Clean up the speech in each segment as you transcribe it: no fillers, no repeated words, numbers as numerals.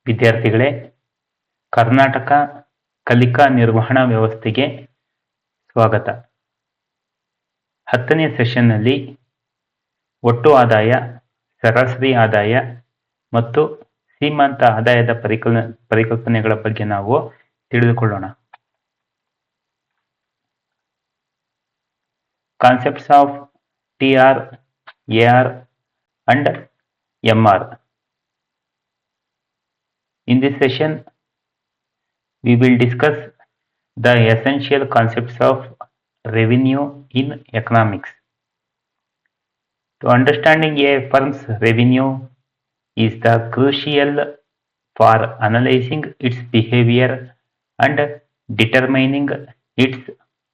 ವಿದ್ಯಾರ್ಥಿಗಳೇ, ಕರ್ನಾಟಕ ಕಲಿಕಾ ನಿರ್ವಹಣಾ ವ್ಯವಸ್ಥೆಗೆ ಸ್ವಾಗತ. 10ನೇ ಸೆಷನ್ನಲ್ಲಿ ಒಟ್ಟು ಆದಾಯ, ಸರಾಸರಿ ಆದಾಯ ಮತ್ತು ಸೀಮಾಂತ ಆದಾಯದ ಪರಿಕಲ್ಪನೆಗಳ ಬಗ್ಗೆ ನಾವು ತಿಳಿದುಕೊಳ್ಳೋಣ. Concepts of TR, AR and MR. In this session, we will discuss the essential concepts of revenue in economics. To understanding a firm's revenue is the crucial for analyzing its behavior and determining its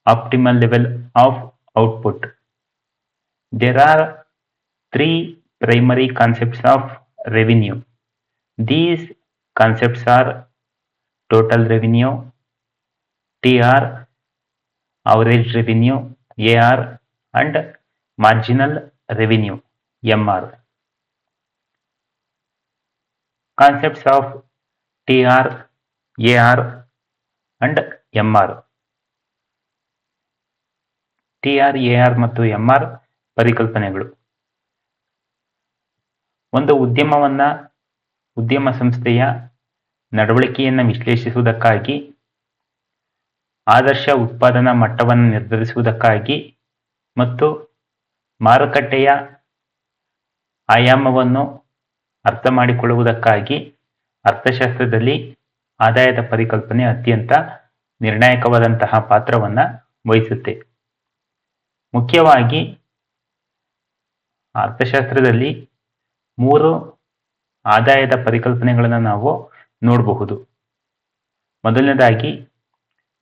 optimal level of output. There are three primary concepts of revenue. These concepts are total revenue, TR, average revenue, AR, and marginal revenue, MR. Concepts of TR, AR, and MR. TR, AR ಮತ್ತು MR ಪರಿಕಲ್ಪನೆಗಳು. ಒಂದು ಉದ್ಯಮ ಸಂಸ್ಥೆಯ ನಡವಳಿಕೆಯನ್ನು ವಿಶ್ಲೇಷಿಸುವುದಕ್ಕಾಗಿ, ಆದರ್ಶ ಉತ್ಪಾದನಾ ಮಟ್ಟವನ್ನು ನಿರ್ಧರಿಸುವುದಕ್ಕಾಗಿ ಮತ್ತು ಮಾರುಕಟ್ಟೆಯ ಆಯಾಮವನ್ನು ಅರ್ಥ ಮಾಡಿಕೊಳ್ಳುವುದಕ್ಕಾಗಿ ಅರ್ಥಶಾಸ್ತ್ರದಲ್ಲಿ ಆದಾಯದ ಪರಿಕಲ್ಪನೆ ಅತ್ಯಂತ ನಿರ್ಣಾಯಕವಾದಂತಹ ಪಾತ್ರವನ್ನು ವಹಿಸುತ್ತೆ. ಮುಖ್ಯವಾಗಿ ಅರ್ಥಶಾಸ್ತ್ರದಲ್ಲಿ 3 ಆದಾಯದ ಪರಿಕಲ್ಪನೆಗಳನ್ನು ನಾವು ನೋಡಬಹುದು. ಮೊದಲನೇದಾಗಿ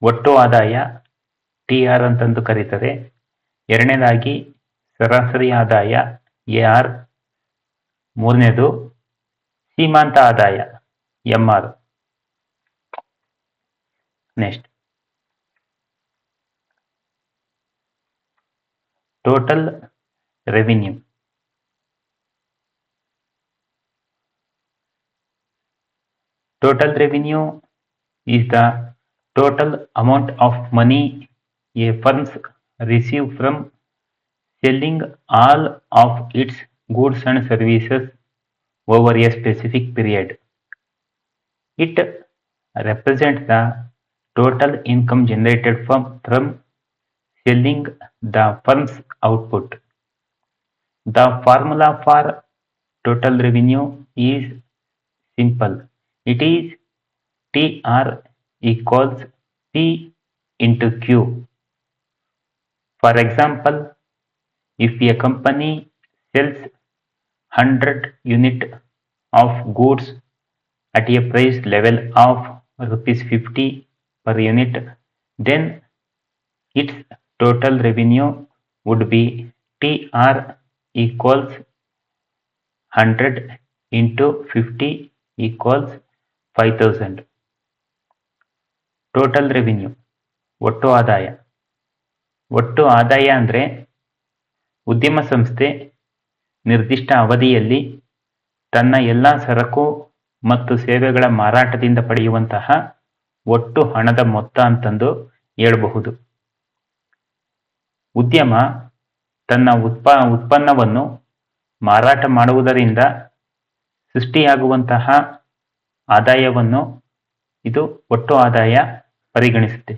ಒಟ್ಟು ಆದಾಯ, TR ಅಂತಂದು ಕರೀತಾರೆ. ಎರಡನೇದಾಗಿ ಸರಾಸರಿ ಆದಾಯ, AR. ಮೂರನೇದು ಸೀಮಾಂತ ಆದಾಯ, MR. Next, total revenue. Total revenue is the total amount of money a firm receives from selling all of its goods and services over a specific period. It represents the total income generated from selling the firm's output. The formula for total revenue is simple. It is TR equals P into Q. For example, if a company sells 100 units of goods at a price level of ₹50 per unit, then its total revenue would be TR equals 100 into 50 equals 5000. Total revenue, ಒಟ್ಟು ಆದಾಯ. ಒಟ್ಟು ಆದಾಯ ಅಂದರೆ ಉದ್ಯಮ ಸಂಸ್ಥೆ ನಿರ್ದಿಷ್ಟ ಅವಧಿಯಲ್ಲಿ ತನ್ನ ಎಲ್ಲ ಸರಕು ಮತ್ತು ಸೇವೆಗಳ ಮಾರಾಟದಿಂದ ಪಡೆಯುವಂತಹ ಒಟ್ಟು ಹಣದ ಮೊತ್ತ ಅಂತಂದು ಹೇಳಬಹುದು. ಉದ್ಯಮ ತನ್ನ ಉತ್ಪನ್ನವನ್ನು ಮಾರಾಟ ಮಾಡುವುದರಿಂದ ಸೃಷ್ಟಿಯಾಗುವಂತಹ ಆದಾಯವನ್ನು ಇದು ಒಟ್ಟು ಆದಾಯ ಪರಿಗಣಿಸುತ್ತೆ.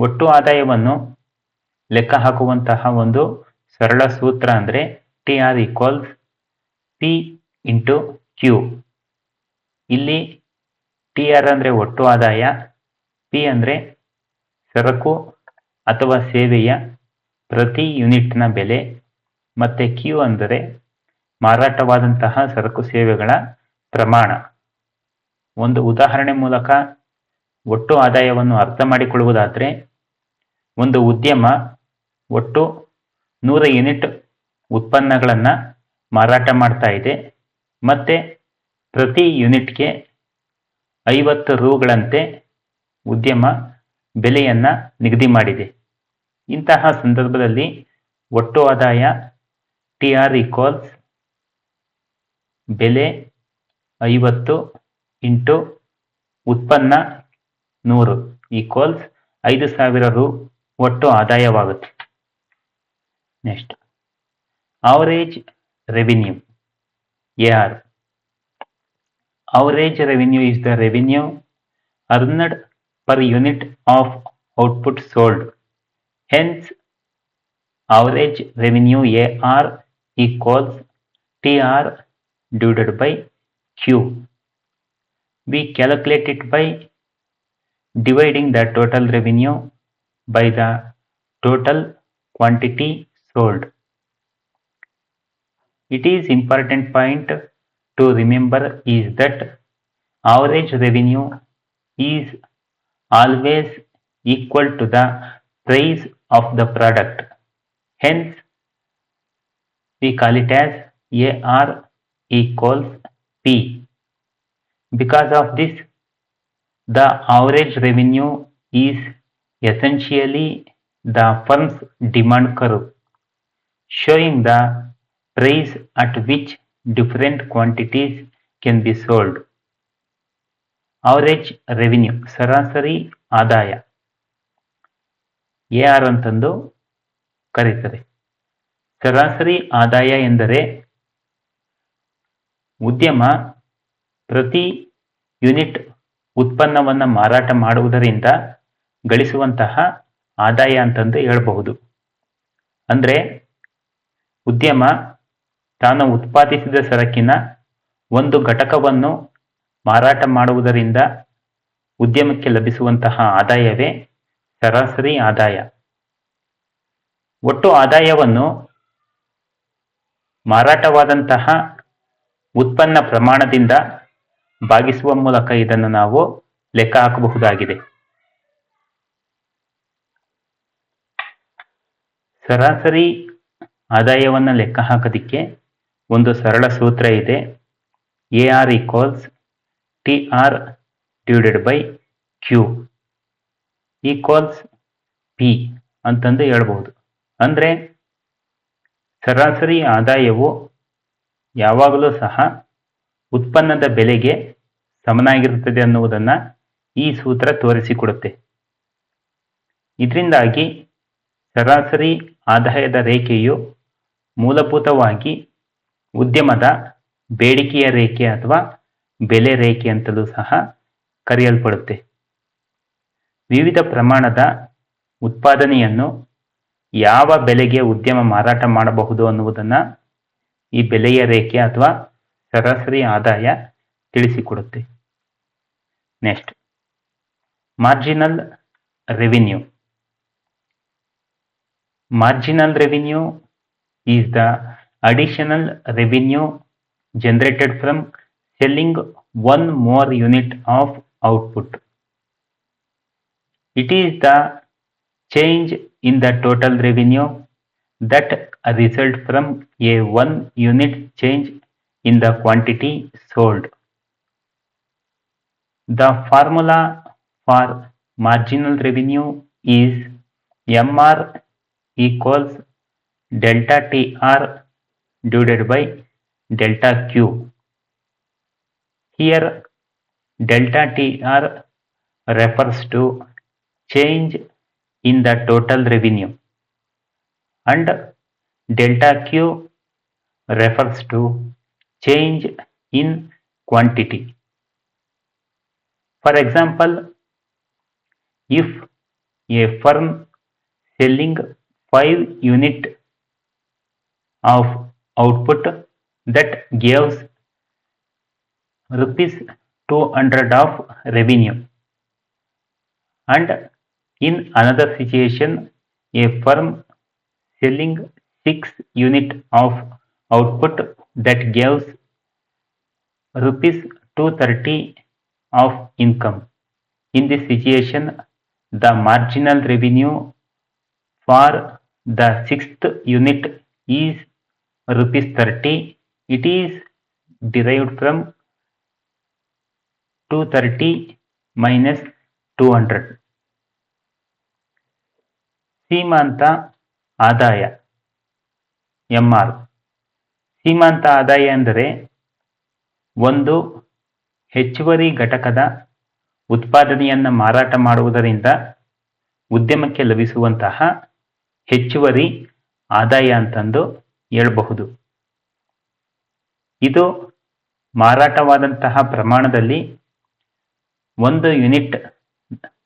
ಒಟ್ಟು ಆದಾಯವನ್ನು ಲೆಕ್ಕ ಹಾಕುವಂತಹ ಒಂದು ಸರಳ ಸೂತ್ರ ಅಂದರೆ TR equals P into Q. ಇಲ್ಲಿ TR ಅಂದರೆ ಒಟ್ಟು ಆದಾಯ, P ಅಂದರೆ ಸರಕು ಅಥವಾ ಸೇವೆಯ ಪ್ರತಿ ಯೂನಿಟ್ನ ಬೆಲೆ, ಮತ್ತು Q ಅಂದರೆ ಮಾರಾಟವಾದಂತಹ ಸರಕು ಸೇವೆಗಳ ಪ್ರಮಾಣ. ಒಂದು ಉದಾಹರಣೆ ಮೂಲಕ ಒಟ್ಟು ಆದಾಯವನ್ನು ಅರ್ಥ ಮಾಡಿಕೊಳ್ಳುವುದಾದರೆ, ಒಂದು ಉದ್ಯಮ ಒಟ್ಟು 100 ಯೂನಿಟ್ ಉತ್ಪನ್ನಗಳನ್ನು ಮಾರಾಟ ಮಾಡ್ತಾ ಇದೆ ಮತ್ತು ಪ್ರತಿ ಯೂನಿಟ್ಗೆ 50 ರೂಗಳಂತೆ ಉದ್ಯಮ ಬೆಲೆಯನ್ನು ನಿಗದಿ ಮಾಡಿದೆ. ಇಂತಹ ಸಂದರ್ಭದಲ್ಲಿ ಒಟ್ಟು ಆದಾಯ TR ಈಕ್ವಲ್ಸ್ ಬೆಲೆ 50 ಇಂಟು ಉತ್ಪನ್ನ 100 ಈಕ್ವಲ್ಸ್ 5,000 ರು ಒಟ್ಟು ಆದಾಯವಾಗುತ್ತೆ. Next average revenue AR. Average revenue is the revenue earned per unit of output sold. Hence, average revenue AR equals TR divided by Q. We calculate it by dividing the total revenue by the total quantity sold. It is important point to remember is that average revenue is always equal to the price of the product. Hence, we call it as AR equals P. Because of this, the average revenue is essentially the firm's demand curve, showing the price at which different quantities can be sold. Average revenue ಸರಾಸರಿ ಆದಾಯ AR ಅಂತಂದು ಕರೀತಾರೆ. ಸರಾಸರಿ ಆದಾಯ ಎಂದರೆ ಉದ್ಯಮ ಪ್ರತಿ unit ಉತ್ಪನ್ನವನ್ನು ಮಾರಾಟ ಮಾಡುವುದರಿಂದ ಗಳಿಸುವಂತಹ ಆದಾಯ ಅಂತಂದು ಹೇಳಬಹುದು. ಅಂದ್ರೆ ಉದ್ಯಮ ತಾನು ಉತ್ಪಾದಿಸಿದ ಸರಕಿನ ಒಂದು ಘಟಕವನ್ನು ಮಾರಾಟ ಮಾಡುವುದರಿಂದ ಉದ್ಯಮಕ್ಕೆ ಲಭಿಸುವಂತಹ ಆದಾಯವೇ ಸರಾಸರಿ ಆದಾಯ. ಒಟ್ಟು ಆದಾಯವನ್ನು ಮಾರಾಟವಾದಂತಹ ಉತ್ಪನ್ನ ಪ್ರಮಾಣದಿಂದ ಭಾಗಿಸುವ ಮೂಲಕ ಇದನ್ನು ನಾವು ಲೆಕ್ಕ ಹಾಕಬಹುದಾಗಿದೆ. ಸರಾಸರಿ ಆದಾಯವನ್ನು ಲೆಕ್ಕ ಹಾಕೋದಿಕ್ಕೆ ಒಂದು ಸರಳ ಸೂತ್ರ ಇದೆ. AR equals TR divided by Q equals P ಅಂತಂದು ಹೇಳ್ಬಹುದು. ಅಂದ್ರೆ ಸರಾಸರಿ ಆದಾಯವು ಯಾವಾಗಲೂ ಸಹ ಉತ್ಪನ್ನದ ಬೆಲೆಗೆ ಸಮನಾಗಿರುತ್ತದೆ ಅನ್ನುವುದನ್ನ ಈ ಸೂತ್ರ ತೋರಿಸಿಕೊಡುತ್ತೆ. ಇದರಿಂದಾಗಿ ಸರಾಸರಿ ಆದಾಯದ ರೇಖೆಯು ಮೂಲಭೂತವಾಗಿ ಉದ್ಯಮದ ಬೇಡಿಕೆಯ ರೇಖೆ ಅಥವಾ ಬೆಲೆ ರೇಖೆ ಅಂತಲೂ ಸಹ ಕರೆಯಲ್ಪಡುತ್ತೆ. ವಿವಿಧ ಪ್ರಮಾಣದ ಉತ್ಪಾದನೆಯನ್ನು ಯಾವ ಬೆಲೆಗೆ ಉದ್ಯಮ ಮಾರಾಟ ಮಾಡಬಹುದು ಅನ್ನುವುದನ್ನ ಈ ಬೆಲೆಯ ರೇಖೆ ಅಥವಾ ಸರಾಸರಿ ಆದಾಯ ತಿಳಿಸಿಕೊಡುತ್ತೆ. Next marginal revenue. Marginal revenue is the additional revenue generated from selling one more unit of output. It is the change in the total revenue that result from a one unit change in the quantity sold. The formula for marginal revenue is MR equals delta TR divided by delta Q. Here delta TR refers to change in the total revenue and delta Q refers to change in quantity. For example, if a firm selling 5 units of output that gives rupees 200 of revenue, and in another situation a firm selling 6 units of output that gives rupees 230 of income. In this situation, the marginal revenue for the 6th unit is rupees 30. It is derived from 230 minus 200. ಸೀಮಾಂತ ಆದಾಯ MR. ಸೀಮಾಂತ ಆದಾಯ ಅಂದರೆ ಒಂದು ಹೆಚ್ಚುವರಿ ಘಟಕದ ಉತ್ಪಾದನೆಯನ್ನು ಮಾರಾಟ ಮಾಡುವುದರಿಂದ ಉದ್ಯಮಕ್ಕೆ ಲಭಿಸುವಂತಹ ಹೆಚ್ಚುವರಿ ಆದಾಯ ಅಂತಂದು ಹೇಳಬಹುದು. ಇದು ಮಾರಾಟವಾದಂತಹ ಪ್ರಮಾಣದಲ್ಲಿ 1 ಯೂನಿಟ್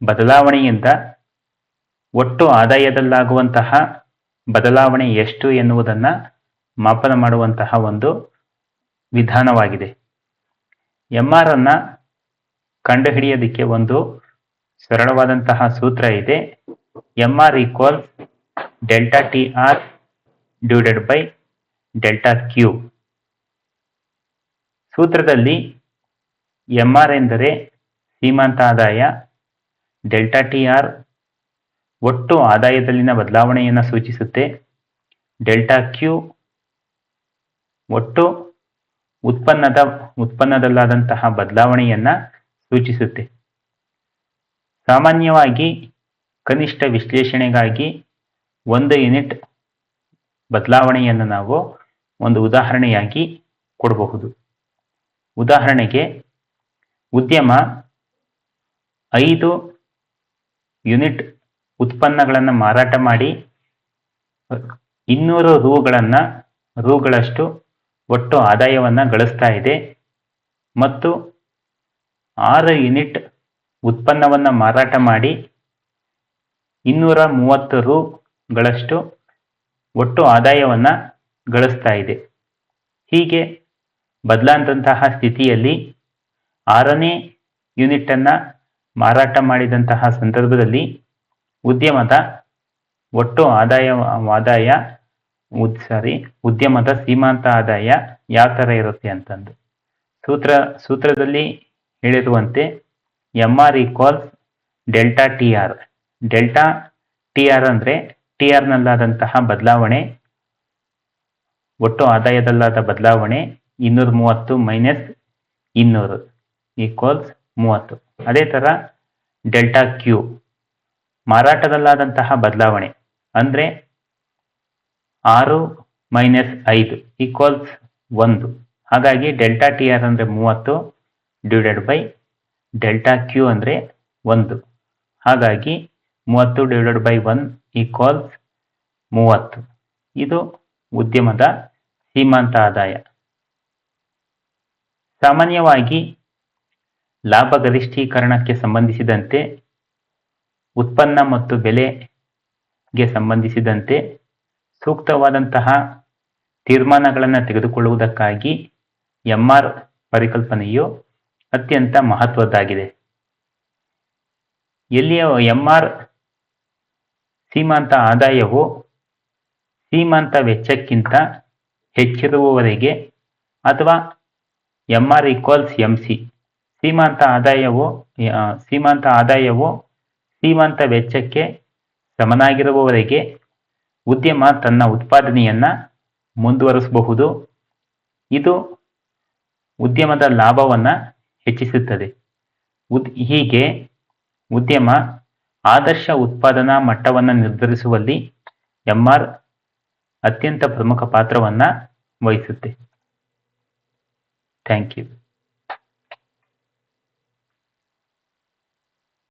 ಬದಲಾವಣೆಯಿಂದ ಒಟ್ಟು ಆದಾಯದಲ್ಲಾಗುವಂತಹ ಬದಲಾವಣೆ ಎಷ್ಟು ಎನ್ನುವುದನ್ನು ಮಾಪನ ಮಾಡುವಂತಹ ಒಂದು ವಿಧಾನವಾಗಿದೆ. MR ಅನ್ನು ಕಂಡುಹಿಡಿಯೋದಕ್ಕೆ ಒಂದು ಸರಳವಾದಂತಹ ಸೂತ್ರ ಇದೆ. MR equals delta TR divided by delta Q. ಸೂತ್ರದಲ್ಲಿ MR ಎಂದರೆ ಸೀಮಾಂತ ಆದಾಯ, ಡೆಲ್ಟಾ TR ಒಟ್ಟು ಆದಾಯದಲ್ಲಿನ ಬದಲಾವಣೆಯನ್ನು ಸೂಚಿಸುತ್ತೆ, ಡೆಲ್ಟಾ Q ಒಟ್ಟು ಉತ್ಪನ್ನದಲ್ಲಾದಂತಹ ಬದಲಾವಣೆಯನ್ನು ಸೂಚಿಸುತ್ತೆ. ಸಾಮಾನ್ಯವಾಗಿ ಕನಿಷ್ಠ ವಿಶ್ಲೇಷಣೆಗಾಗಿ 1 ಯೂನಿಟ್ ಬದಲಾವಣೆಯನ್ನು ನಾವು ಒಂದು ಉದಾಹರಣೆಯಾಗಿ ಕೊಡಬಹುದು. ಉದಾಹರಣೆಗೆ, ಉದ್ಯಮ 5 ಯೂನಿಟ್ ಉತ್ಪನ್ನಗಳನ್ನು ಮಾರಾಟ ಮಾಡಿ 200 ರೂಗಳಷ್ಟು ಒಟ್ಟು ಆದಾಯವನ್ನು ಗಳಿಸ್ತಾ ಇದೆ ಮತ್ತು 6 ಯೂನಿಟ್ ಉತ್ಪನ್ನವನ್ನು ಮಾರಾಟ ಮಾಡಿ 230 ರೂಗಳಷ್ಟು ಒಟ್ಟು ಆದಾಯವನ್ನು ಗಳಿಸ್ತಾ ಇದೆ. ಹೀಗೆ ಬದಲಾದಂತಹ ಸ್ಥಿತಿಯಲ್ಲಿ 6ನೇ ಯೂನಿಟನ್ನು ಮಾರಾಟ ಮಾಡಿದಂತಹ ಸಂದರ್ಭದಲ್ಲಿ ಉದ್ಯಮದ ಒಟ್ಟು ಉದ್ಯಮದ ಸೀಮಾಂತ ಆದಾಯ ಯಾವ ಥರ ಇರುತ್ತೆ ಅಂತಂದು ಸೂತ್ರದಲ್ಲಿ ಹೇಳಿರುವಂತೆ MR equals delta TR. Delta TR ಅಂದರೆ TR ನಲ್ಲಾದಂತಹ ಬದಲಾವಣೆ, ಒಟ್ಟು ಆದಾಯದಲ್ಲಾದ ಬದಲಾವಣೆ 230 ಮೈನಸ್ 200 ಈಕ್ವಲ್ಸ್ 30. ಅದೇ ಥರ ಡೆಲ್ಟಾ Q ಮಾರಾಟದಲ್ಲಾದಂತಹ ಬದಲಾವಣೆ ಅಂದರೆ 6 ಮೈನಸ್ 5 ಈಕ್ವಲ್ಸ್ 1. ಹಾಗಾಗಿ ಡೆಲ್ಟಾ TR ಅಂದರೆ 30 ಡಿವೈಡೆಡ್ ಬೈ ಡೆಲ್ಟಾ Q ಅಂದರೆ 1. ಹಾಗಾಗಿ 30 ಡಿವೈಡೆಡ್ ಬೈ 1 ಈಕ್ವಲ್ಸ್ 30. ಇದು ಉದ್ಯಮದ ಸೀಮಾಂತ ಆದಾಯ. ಸಾಮಾನ್ಯವಾಗಿ ಲಾಭ ಗರಿಷ್ಠೀಕರಣಕ್ಕೆ ಸಂಬಂಧಿಸಿದಂತೆ, ಉತ್ಪನ್ನ ಮತ್ತು ಬೆಲೆಗೆ ಸಂಬಂಧಿಸಿದಂತೆ ಸೂಕ್ತವಾದಂತಹ ತೀರ್ಮಾನಗಳನ್ನು ತೆಗೆದುಕೊಳ್ಳುವುದಕ್ಕಾಗಿ MR ಪರಿಕಲ್ಪನೆಯು ಅತ್ಯಂತ ಮಹತ್ವದ್ದಾಗಿದೆ. ಎಲ್ಲಿಯ MR ಸೀಮಾಂತ ಆದಾಯವು ಸೀಮಾಂತ ವೆಚ್ಚಕ್ಕಿಂತ ಹೆಚ್ಚಿರುವವರೆಗೆ ಅಥವಾ MR ಈಕ್ವಲ್ಸ್ MC ಸೀಮಾಂತ ಆದಾಯವು ಸೀಮಾಂತ ವೆಚ್ಚಕ್ಕೆ ಸಮನಾಗಿರುವವರೆಗೆ ಉದ್ಯಮ ತನ್ನ ಉತ್ಪಾದನೆಯನ್ನು ಮುಂದುವರಿಸಬಹುದು. ಇದು ಉದ್ಯಮದ ಲಾಭವನ್ನು ಹೆಚ್ಚಿಸುತ್ತದೆ. ಹೀಗೆ ಉದ್ಯಮ ಆದರ್ಶ ಉತ್ಪಾದನಾ ಮಟ್ಟವನ್ನು ನಿರ್ಧರಿಸುವಲ್ಲಿ MR ಅತ್ಯಂತ ಪ್ರಮುಖ ಪಾತ್ರವನ್ನು ವಹಿಸುತ್ತೆ. Thank you.